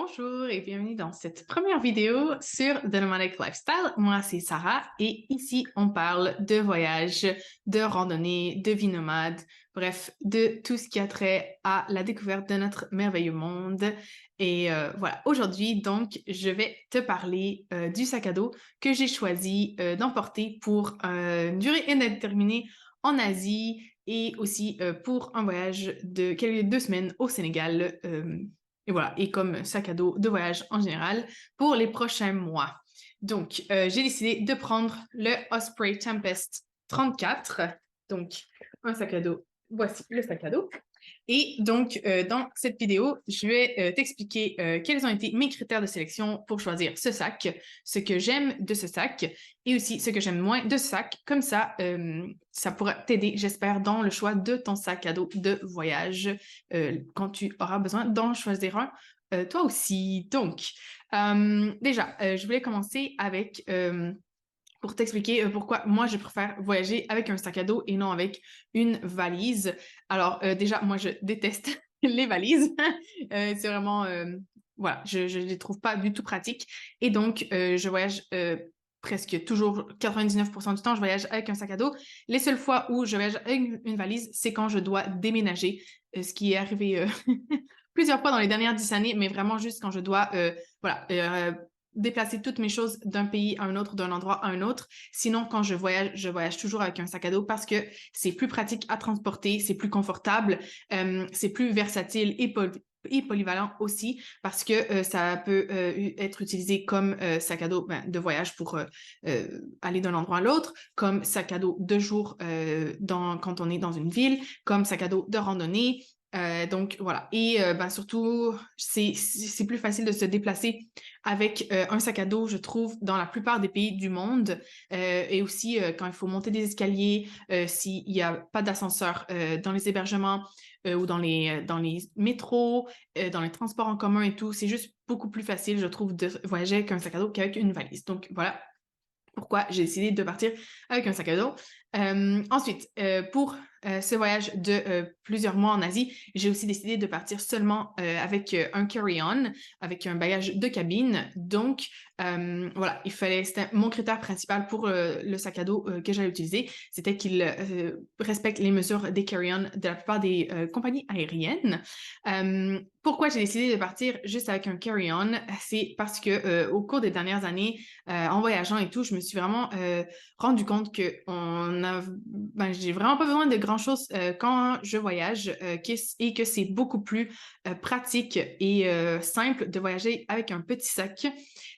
Bonjour et bienvenue dans cette première vidéo sur The Nomadic Lifestyle. Moi, c'est Sarah et ici, on parle de voyage, de randonnée, de vie nomade, bref, de tout ce qui a trait à la découverte de notre merveilleux monde. Et voilà, aujourd'hui, donc, je vais te parler du sac à dos que j'ai choisi d'emporter pour une durée indéterminée en Asie et aussi pour un voyage de quelques 2 semaines au Sénégal. Et voilà, et comme sac à dos de voyage en général pour les prochains mois. Donc, j'ai décidé de prendre le Osprey Tempest 34. Donc, un sac à dos. Voici le sac à dos. Et donc, dans cette vidéo, je vais t'expliquer quels ont été mes critères de sélection pour choisir ce sac, ce que j'aime de ce sac et aussi ce que j'aime moins de ce sac. Comme ça pourra t'aider, j'espère, dans le choix de ton sac à dos de voyage quand tu auras besoin d'en choisir un. Toi aussi. Donc, déjà, je voulais commencer avec pour t'expliquer pourquoi moi je préfère voyager avec un sac à dos et non avec une valise. Alors déjà, moi je déteste les valises. C'est vraiment, voilà, je les trouve pas du tout pratiques. Et donc, je voyage presque toujours, 99% du temps, je voyage avec un sac à dos. Les seules fois où je voyage avec une valise, c'est quand je dois déménager, ce qui est arrivé plusieurs fois dans les dernières 10 années, mais vraiment juste quand je dois, voilà, déplacer toutes mes choses d'un pays à un autre, d'un endroit à un autre. Sinon, quand je voyage toujours avec un sac à dos parce que c'est plus pratique à transporter, c'est plus confortable, c'est plus versatile et polyvalent aussi parce que ça peut être utilisé comme sac à dos de voyage pour aller d'un endroit à l'autre, comme sac à dos de jour quand on est dans une ville, comme sac à dos de randonnée. Donc voilà. Et surtout, c'est plus facile de se déplacer avec un sac à dos, je trouve, dans la plupart des pays du monde. Et aussi, quand il faut monter des escaliers, s'il n'y a pas d'ascenseur dans les hébergements ou dans les métros, dans les transports en commun et tout, c'est juste beaucoup plus facile, je trouve, de voyager avec un sac à dos qu'avec une valise. Donc voilà pourquoi j'ai décidé de partir avec un sac à dos. Ensuite, pour ce voyage de plusieurs mois en Asie, j'ai aussi décidé de partir seulement avec un carry-on, avec un bagage de cabine. Donc, voilà, c'était mon critère principal pour le sac à dos que j'allais utiliser, c'était qu'il respecte les mesures des carry-on de la plupart des compagnies aériennes. Pourquoi j'ai décidé de partir juste avec un carry-on? C'est parce que au cours des dernières années, en voyageant et tout, je me suis vraiment rendu compte que j'ai vraiment pas besoin de grand-chose quand je voyage et que c'est beaucoup plus pratique et simple de voyager avec un petit sac.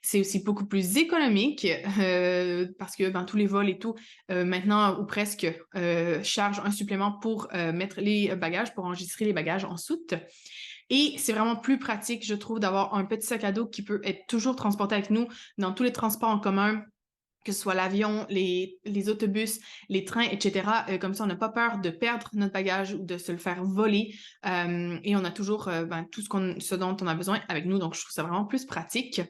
C'est aussi beaucoup plus économique parce que tous les vols et tout, maintenant ou presque, chargent un supplément pour mettre les bagages, pour enregistrer les bagages en soute. Et c'est vraiment plus pratique, je trouve, d'avoir un petit sac à dos qui peut être toujours transporté avec nous dans tous les transports en commun, que ce soit l'avion, les autobus, les trains, etc. Comme ça, on n'a pas peur de perdre notre bagage ou de se le faire voler. Et on a toujours tout ce dont on a besoin avec nous. Donc, je trouve ça vraiment plus pratique.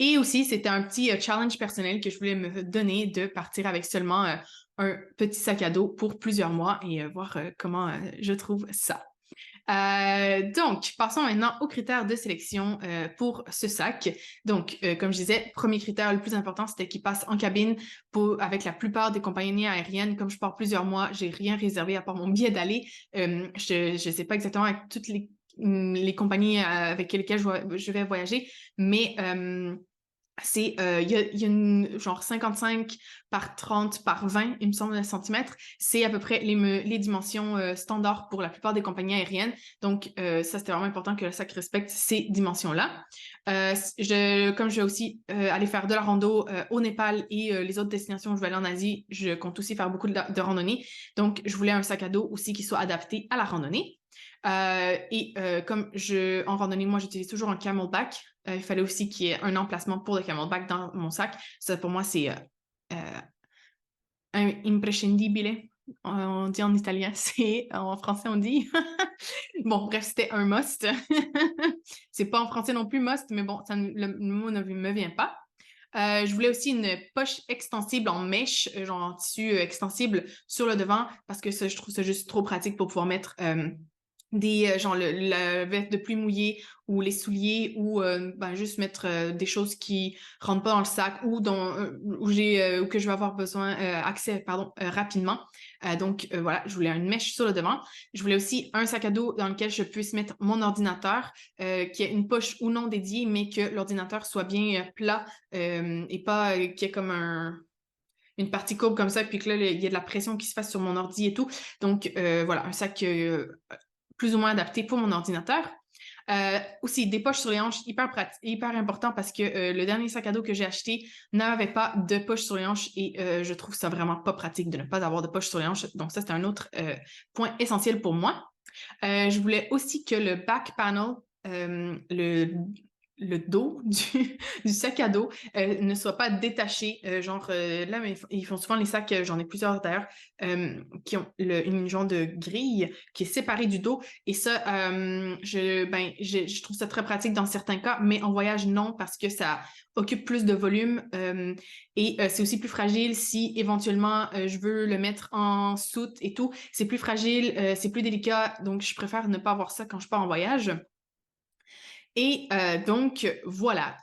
Et aussi, c'était un petit challenge personnel que je voulais me donner de partir avec seulement un petit sac à dos pour plusieurs mois et voir comment je trouve ça. Donc, passons maintenant aux critères de sélection pour ce sac. Donc, comme je disais, premier critère le plus important, c'était qu'il passe en cabine avec la plupart des compagnies aériennes. Comme je pars plusieurs mois, j'ai rien réservé à part mon billet d'aller. Je ne sais pas exactement avec toutes les compagnies avec lesquelles je vais voyager, mais il y a genre 55 par 30 par 20, il me semble, centimètres. C'est à peu près les dimensions standards pour la plupart des compagnies aériennes. Donc, ça, c'était vraiment important que le sac respecte ces dimensions-là. Comme je vais aussi aller faire de la rando au Népal et les autres destinations où je vais aller en Asie, je compte aussi faire beaucoup de randonnée. Donc, je voulais un sac à dos aussi qui soit adapté à la randonnée. Comme en randonnée, moi, j'utilise toujours un camelback. Il fallait aussi qu'il y ait un emplacement pour le camelback dans mon sac. Ça, pour moi, c'est un imprescindibile. On dit en italien, en français, on dit. Bon, bref, c'était un must. C'est pas en français non plus must, mais bon, le mot ne me vient pas. Je voulais aussi une poche extensible en mèche, genre en tissu extensible sur le devant, parce que ça, je trouve ça juste trop pratique pour pouvoir mettre genre la veste de pluie mouillée ou les souliers ou juste mettre des choses qui rentrent pas dans le sac ou où que je vais avoir besoin accès rapidement. Donc voilà, je voulais une mèche sur le devant. Je voulais aussi un sac à dos dans lequel je puisse mettre mon ordinateur, qui ait une poche ou non dédiée, mais que l'ordinateur soit bien plat et pas qu'il y ait comme une partie courbe comme ça, puis que là, il y a de la pression qui se fasse sur mon ordi et tout. Donc, voilà, un sac plus ou moins adapté pour mon ordinateur. Aussi, des poches sur les hanches, hyper important parce que le dernier sac à dos que j'ai acheté n'avait pas de poches sur les hanches et je trouve ça vraiment pas pratique de ne pas avoir de poches sur les hanches. Donc ça, c'est un autre point essentiel pour moi. Je voulais aussi que le back panel, le dos du sac à dos ne soit pas détaché. Là, ils font souvent les sacs, j'en ai plusieurs d'ailleurs, qui ont une genre de grille qui est séparée du dos. Et ça, je trouve ça très pratique dans certains cas, mais en voyage, non, parce que ça occupe plus de volume et c'est aussi plus fragile si éventuellement je veux le mettre en soute et tout. C'est plus fragile, c'est plus délicat, donc je préfère ne pas avoir ça quand je pars en voyage. Et donc, voilà.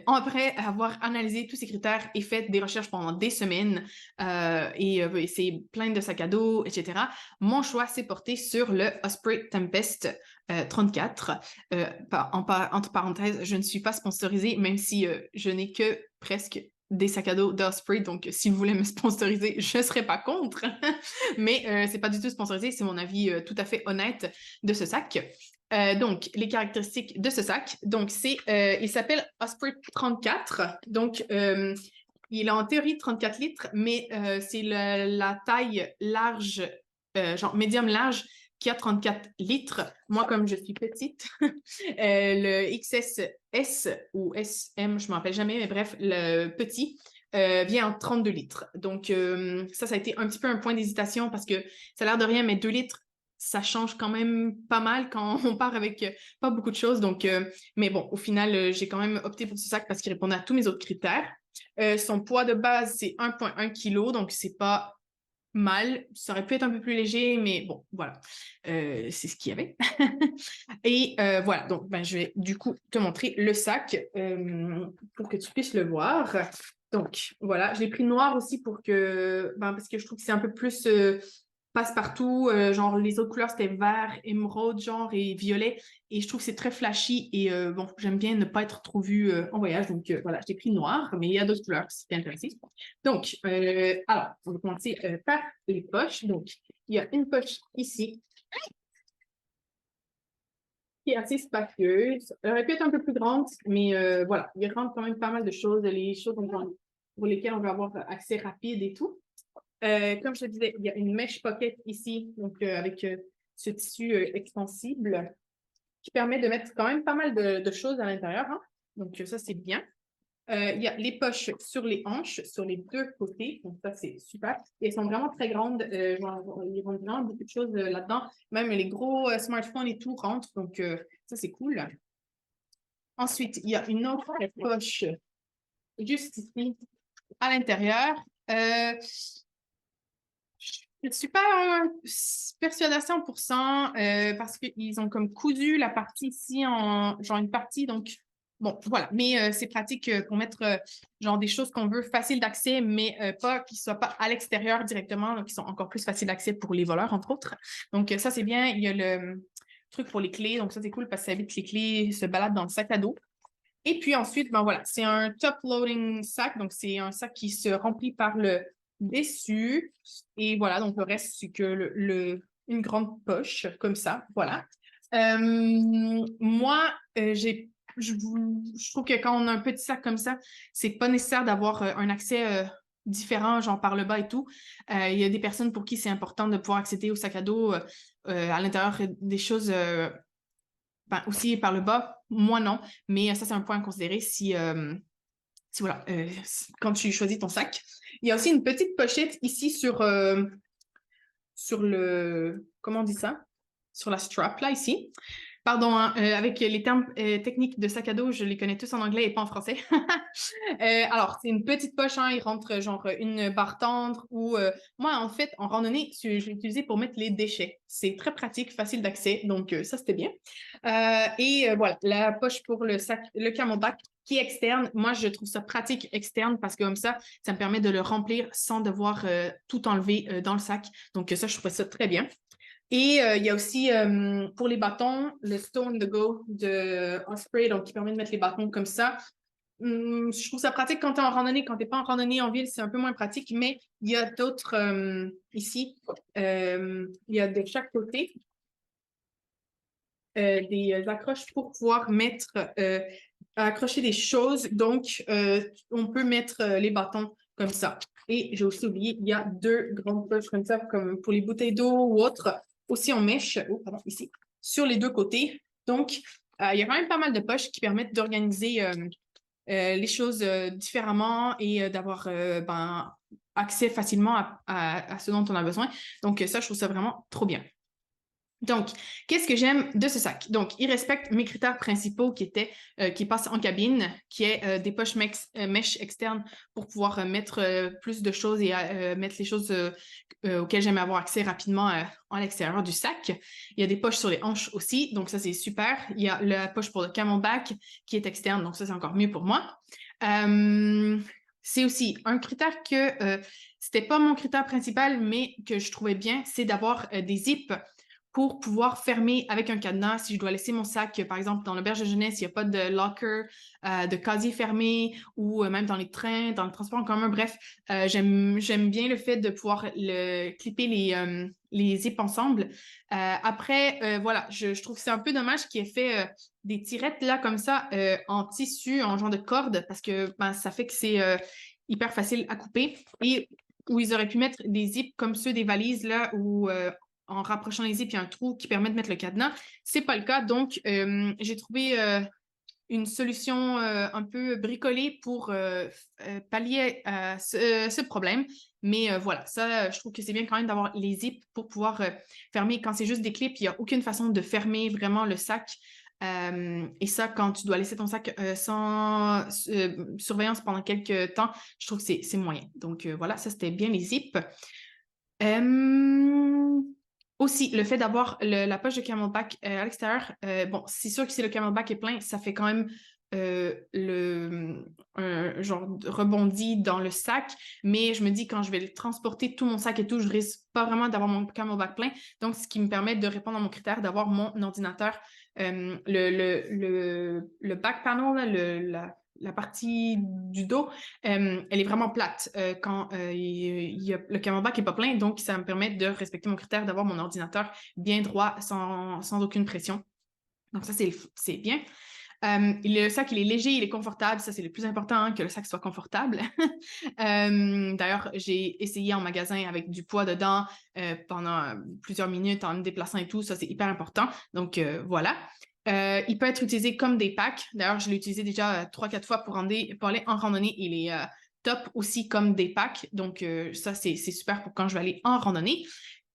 Après avoir analysé tous ces critères et fait des recherches pendant des semaines et essayé plein de sacs à dos, etc., mon choix s'est porté sur le Osprey Tempest 34. Entre parenthèses, je ne suis pas sponsorisée, même si je n'ai que presque des sacs à dos d'Osprey, donc si vous voulez me sponsoriser, je ne serais pas contre. Mais c'est pas du tout sponsorisé, c'est mon avis tout à fait honnête de ce sac. Donc, les caractéristiques de ce sac. Donc, il s'appelle Osprey 34. Donc, il est en théorie 34 litres, mais c'est la taille large, genre médium large, qui a 34 litres. Moi, comme je suis petite, le XS ou SM, je ne m'en rappelle jamais, mais bref, le petit vient en 32 litres. Donc, ça a été un petit peu un point d'hésitation parce que ça a l'air de rien, mais 2 litres, ça change quand même pas mal quand on part avec pas beaucoup de choses. Donc, mais bon, au final, j'ai quand même opté pour ce sac parce qu'il répondait à tous mes autres critères. Son poids de base, c'est 1,1 kg, donc c'est pas mal. Ça aurait pu être un peu plus léger, mais bon, voilà. C'est ce qu'il y avait. Et voilà, donc je vais du coup te montrer le sac pour que tu puisses le voir. Donc, voilà, je l'ai pris noir aussi parce que je trouve que c'est un peu plus passe-partout. Genre, les autres couleurs, c'était vert, émeraude, genre, et violet. Et je trouve que c'est très flashy. Et bon, j'aime bien ne pas être trop vue en voyage. Donc, voilà, j'ai pris noir, mais il y a d'autres couleurs si t'es intéressé. Donc, alors, on va commencer par les poches. Donc, il y a une poche ici qui est assez spacieuse. Elle aurait pu être un peu plus grande, mais voilà, il rentre quand même pas mal de choses, les choses pour lesquelles on va avoir accès rapide et tout. Comme je te disais, il y a une mesh pocket ici, donc avec ce tissu extensible qui permet de mettre quand même pas mal de choses à l'intérieur. Hein. Donc ça, c'est bien. Il y a les poches sur les hanches, sur les deux côtés. Donc ça, c'est super. Et elles sont vraiment très grandes. Il y a vraiment beaucoup de choses là-dedans. Même les gros smartphones et tout rentrent. Donc ça, c'est cool. Ensuite, il y a une autre poche juste ici à l'intérieur. Je ne suis pas persuadée à 100% parce qu'ils ont comme cousu la partie ici en genre une partie. Donc, bon, voilà. Mais c'est pratique pour mettre genre des choses qu'on veut faciles d'accès, mais pas qui ne soient pas à l'extérieur directement, donc qui sont encore plus faciles d'accès pour les voleurs, entre autres. Donc, ça, c'est bien. Il y a le truc pour les clés. Donc, ça, c'est cool parce que ça évite que les clés se baladent dans le sac à dos. Et puis ensuite, ben voilà, c'est un top-loading sac. Donc, c'est un sac qui se remplit par le dessus. Et voilà, donc le reste, c'est que une grande poche, comme ça. Voilà. Moi, je trouve que quand on a un petit sac comme ça, c'est pas nécessaire d'avoir un accès différent, genre par le bas et tout. Il y a des personnes pour qui c'est important de pouvoir accéder au sac à dos à l'intérieur des choses aussi par le bas. Moi, non. Mais ça, c'est un point à considérer voilà, quand tu choisis ton sac. Il y a aussi une petite pochette ici sur le... Comment on dit ça? Sur la strap, là, ici. Pardon, hein, avec les termes techniques de sac à dos, je les connais tous en anglais et pas en français. Alors, c'est une petite poche, hein, il rentre genre une barre tendre ou moi, en fait, en randonnée, je l'ai utilisé pour mettre les déchets. C'est très pratique, facile d'accès, donc ça, c'était bien. Voilà, la poche pour le sac, le camelback qui est externe. Moi, je trouve ça pratique externe parce que comme ça me permet de le remplir sans devoir tout enlever dans le sac. Donc ça, je trouvais ça très bien. Et il y a aussi pour les bâtons, le Stone to Go de Osprey, donc qui permet de mettre les bâtons comme ça. Je trouve ça pratique quand tu es en randonnée. Quand tu n'es pas en randonnée en ville, c'est un peu moins pratique, mais il y a d'autres ici. Il y a de chaque côté des accroches pour pouvoir mettre, accrocher des choses. Donc, on peut mettre les bâtons comme ça. Et j'ai aussi oublié, il y a deux grandes poches comme ça, comme pour les bouteilles d'eau ou autres, aussi en mèche, oh, pardon, ici, sur les deux côtés. Donc, il y a quand même pas mal de poches qui permettent d'organiser les choses différemment et d'avoir accès facilement à ce dont on a besoin. Donc, ça, je trouve ça vraiment trop bien. Donc, qu'est-ce que j'aime de ce sac? Donc, il respecte mes critères principaux qui passent en cabine, qui est des poches mèches externes pour pouvoir mettre plus de choses et mettre les choses auxquelles j'aime avoir accès rapidement à l'extérieur du sac. Il y a des poches sur les hanches aussi, donc ça, c'est super. Il y a la poche pour le camelback qui est externe, donc ça, c'est encore mieux pour moi. C'est aussi un critère que c'était pas mon critère principal, mais que je trouvais bien, c'est d'avoir des zips pour pouvoir fermer avec un cadenas. Si je dois laisser mon sac, par exemple, dans l'auberge de jeunesse, il n'y a pas de locker, de casier fermé ou même dans les trains, dans le transport en commun. Bref, j'aime bien le fait de pouvoir clipper les zips ensemble. Après, voilà, je trouve que c'est un peu dommage qu'il ait fait des tirettes là comme ça en tissu, en genre de corde, parce que ça fait que c'est hyper facile à couper. Et où ils auraient pu mettre des zips comme ceux des valises là, où en rapprochant les zips, il y a un trou qui permet de mettre le cadenas. C'est pas le cas, donc j'ai trouvé une solution un peu bricolée pour pallier à ce problème. Mais voilà, ça, je trouve que c'est bien quand même d'avoir les zips pour pouvoir fermer. Quand c'est juste des clips, il n'y a aucune façon de fermer vraiment le sac. Et ça, quand tu dois laisser ton sac sans surveillance pendant quelques temps, je trouve que c'est moyen. Donc voilà, ça, c'était bien les zips. Aussi, le fait d'avoir la poche de camelback à l'extérieur, bon, c'est sûr que si le camelback est plein, ça fait quand même un genre de rebondi dans le sac, mais je me dis quand je vais le transporter, tout mon sac et tout, je risque pas vraiment d'avoir mon camelback plein. Donc, ce qui me permet de répondre à mon critère d'avoir mon ordinateur, le back panel, là, la partie du dos, elle est vraiment plate quand le camelback n'est pas plein, donc ça me permet de respecter mon critère d'avoir mon ordinateur bien droit sans aucune pression. Donc ça, c'est bien. Le sac, il est léger, il est confortable. Ça, c'est le plus important, hein, que le sac soit confortable. D'ailleurs, j'ai essayé en magasin avec du poids dedans pendant plusieurs minutes en me déplaçant et tout. Ça, c'est hyper important. Donc, voilà. Il peut être utilisé comme des packs. D'ailleurs, je l'ai utilisé déjà 3-4 fois pour aller en randonnée. Il est top aussi comme des packs. Donc, ça, c'est super pour quand je vais aller en randonnée.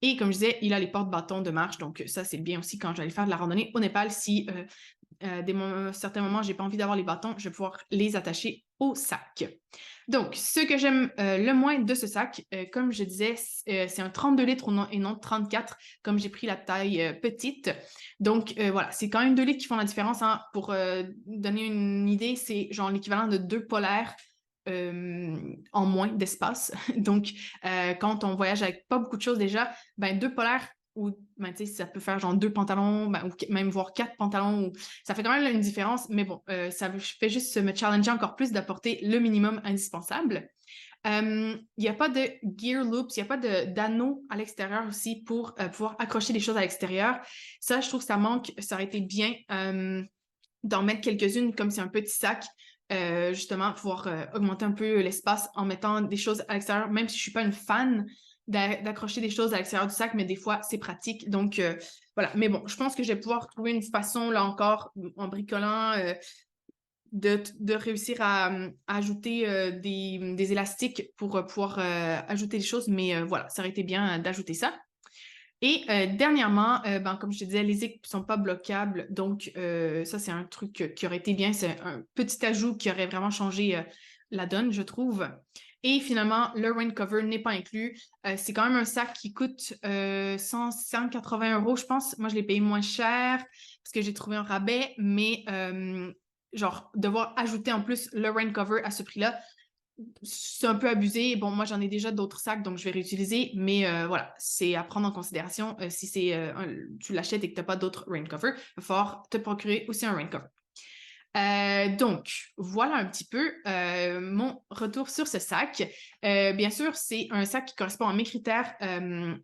Et comme je disais, il a les porte-bâtons de marche. Donc, ça, c'est bien aussi quand je vais aller faire de la randonnée au Népal. Si certains moments, j'ai pas envie d'avoir les bâtons, je vais pouvoir les attacher au sac. Donc, ce que j'aime le moins de ce sac, comme je disais, c'est un 32 litres et non 34, comme j'ai pris la taille petite. Donc, voilà, c'est quand même 2 litres qui font la différence. Hein. Pour donner une idée, c'est genre l'équivalent de 2 polaires en moins d'espace. Donc, quand on voyage avec pas beaucoup de choses déjà, 2 polaires ou ça peut faire genre 2 pantalons, ou même voire 4 pantalons. Ça fait quand même une différence, mais bon, ça fait juste me challenger encore plus d'apporter le minimum indispensable. Il n'y a pas de gear loops, il n'y a pas d'anneaux à l'extérieur aussi pour pouvoir accrocher des choses à l'extérieur. Ça, je trouve que ça manque. Ça aurait été bien d'en mettre quelques-unes comme c'est un petit sac. Justement, pouvoir augmenter un peu l'espace en mettant des choses à l'extérieur, même si je ne suis pas une fan d'accrocher des choses à l'extérieur du sac, mais des fois, c'est pratique. Donc, voilà. Mais bon, je pense que je vais pouvoir trouver une façon, là encore, en bricolant, de réussir à ajouter des élastiques pour pouvoir ajouter des choses. Mais voilà, ça aurait été bien d'ajouter ça. Et dernièrement, comme je te disais, les zips ne sont pas bloquables. Donc, ça, c'est un truc qui aurait été bien. C'est un petit ajout qui aurait vraiment changé la donne, je trouve. Et finalement, le rain cover n'est pas inclus. C'est quand même un sac qui coûte 180 €, je pense. Moi, je l'ai payé moins cher parce que j'ai trouvé un rabais. Mais genre, devoir ajouter en plus le rain cover à ce prix-là, c'est un peu abusé. Bon, moi, j'en ai déjà d'autres sacs, donc je vais réutiliser. Mais voilà, c'est à prendre en considération. Si tu l'achètes et que tu n'as pas d'autres rain cover, il va falloir te procurer aussi un rain cover. Donc, voilà un petit peu mon retour sur ce sac. Bien sûr, c'est un sac qui correspond à mes critères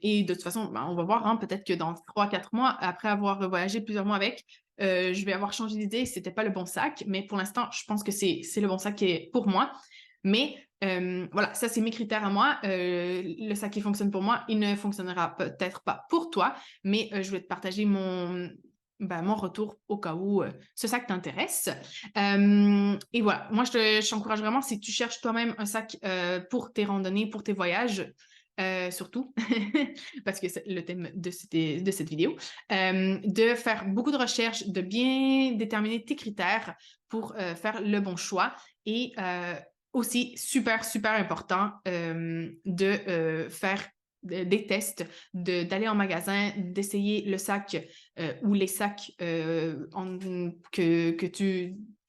et de toute façon, on va voir, hein, peut-être que dans 3-4 mois, après avoir voyagé plusieurs mois avec, je vais avoir changé d'idée, c'était pas le bon sac, mais pour l'instant, je pense que c'est le bon sac qui est pour moi. Mais voilà, ça, c'est mes critères à moi. Le sac qui fonctionne pour moi, il ne fonctionnera peut-être pas pour toi, mais je vais te partager mon retour au cas où ce sac t'intéresse. Et voilà, moi, je t'encourage vraiment, si tu cherches toi-même un sac pour tes randonnées, pour tes voyages, surtout, parce que c'est le thème de cette vidéo, de faire beaucoup de recherches, de bien déterminer tes critères pour faire le bon choix et aussi, super, super important de faire des tests, d'aller en magasin, d'essayer le sac ou les sacs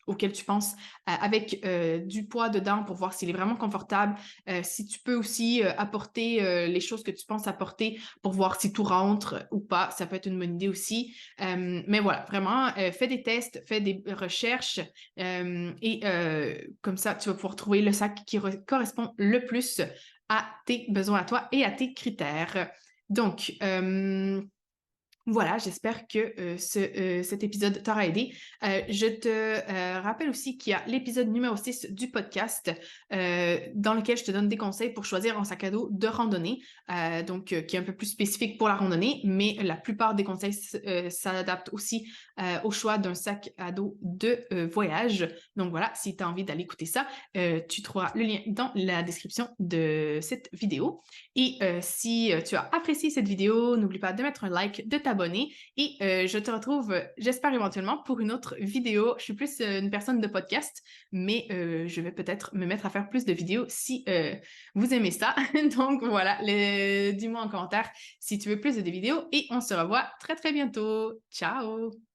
auxquels tu penses avec du poids dedans pour voir s'il est vraiment confortable. Si tu peux aussi apporter les choses que tu penses apporter pour voir si tout rentre ou pas, ça peut être une bonne idée aussi. Mais voilà, vraiment, fais des tests, fais des recherches et comme ça, tu vas pouvoir trouver le sac qui correspond le plus à tes besoins à toi et à tes critères. Donc, voilà, j'espère que cet épisode t'aura aidé. Je te rappelle aussi qu'il y a l'épisode numéro 6 du podcast dans lequel je te donne des conseils pour choisir un sac à dos de randonnée, qui est un peu plus spécifique pour la randonnée, mais la plupart des conseils s'adaptent aussi au choix d'un sac à dos de voyage. Donc voilà, si tu as envie d'aller écouter ça, tu trouveras le lien dans la description de cette vidéo. Et si tu as apprécié cette vidéo, n'oublie pas de mettre un like, de t'abonner et je te retrouve, j'espère éventuellement, pour une autre vidéo. Je suis plus une personne de podcast, mais je vais peut-être me mettre à faire plus de vidéos si vous aimez ça. Donc voilà, dis-moi en commentaire si tu veux plus de vidéos et on se revoit très très bientôt. Ciao!